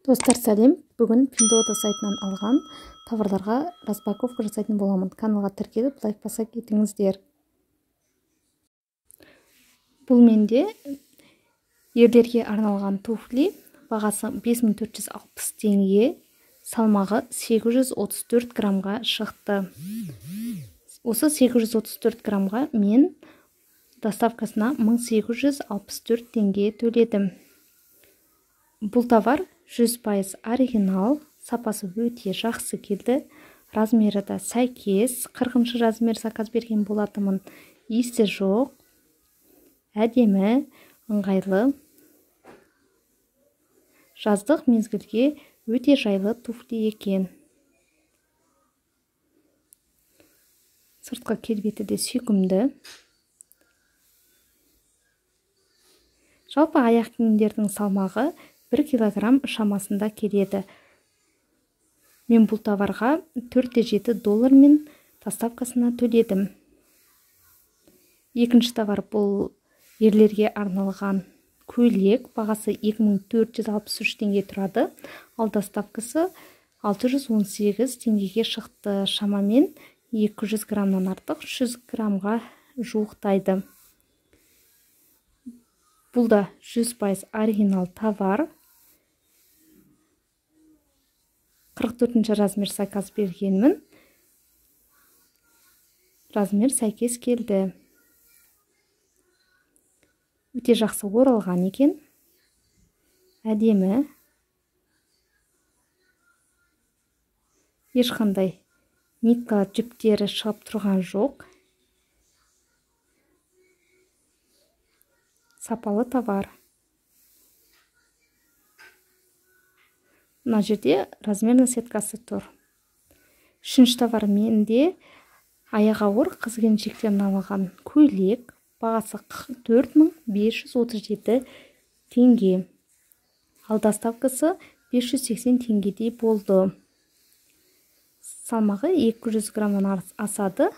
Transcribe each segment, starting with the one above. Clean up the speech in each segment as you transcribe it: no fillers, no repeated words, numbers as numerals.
Достар, сәлем. Бүгін Pinduoduo сайтынан алған товарларға распаковка жасайтын боламын. Каналға тіркеліп, лайк баса кетіңіздер. Бұл менде ерлерге арналған туфли, бағасы 5460 теңге, салмағы 834 грамға шықты. Осы 834 грамға мен доставкасына 1864 теңге төледім. Бұл товар 100% оригинал, сапасы өте жақсы келді. Размері да сәйкес, 40 размер заказ берген болатынмын. Иісі жоқ, әдемі, ыңғайлы. Жаздық мезгілге өте жайлы туфли екен. Сыртқы келбеті де сүйкімді. Жалпы аяқ киімдердің салмағы 1 килограмм шамасында келеді. Мен бұл товарға $4-7 мен доставкасына төледім. Екінші товар бұл ерлерге арналған көйлек, бағасы 2463 теңге тұрады, ал доставкасы 618 теңгеге шықты. Шамамен 200 граммнан артық 100 граммға жуықтайды. Бұл да 100% оригинал товар. 44 размер заказ бергенмін. Размер сәйкес келді. Өте жақсы оралған екен. Әдемі. Ешқандай нитка жіптері шығып тұрған жоқ. Сапалы товар. Мына жерде размерный сеткасы тұр. Үшінші товар менде аяғы ауыр қыз-келіншектерден алынған көйлек, бағасы 4537 теңге. Ал доставкасы 580 теңгедей болды. Салмағы 200 граммнан асады.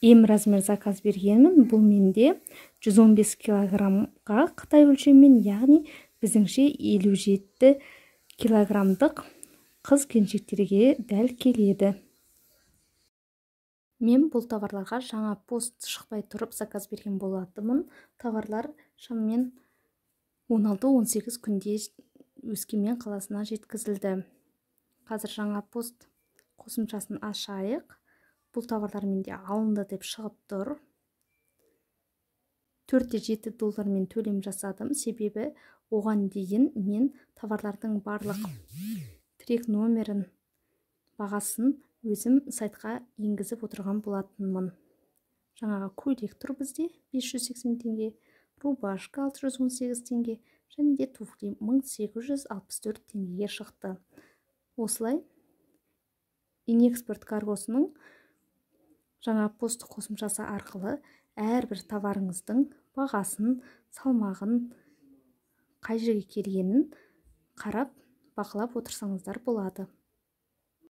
Ем размер заказ бергенмін. Бұл менде 115 килограммға Қытай өлшемімен, яғни біздіңше 57 килограммдық қыз-келіншектерге дәл келеді. Мен бұл товарларға жаңа пост шықпай тұрып заказ берген болатынмын. Товарлар шамамен 16-18 күнде Өскемен қаласына жеткізілді. Қазір жаңа пост қосымшасын ашайық. Бұл товарлар менде алынды деп шығып тұр. $4-7 мен төлем жасадым. Себебі оған дейін мен товарлардың барлық трек номерін, бағасын өзім сайтқа енгізіп отырған болатынмын. Жаңаға көйлек тұр бізде 580 теңге, рубашка 618 теңге, және де туфли 1864 теңгеге шықты. Осылай Инэкспорт каргосының жаңа пост қосымшасы арқылы әрбір товарыңыздың бағасын, салмағын, қай жерге келгенін қарап, бақылап отырсаңыздар болады.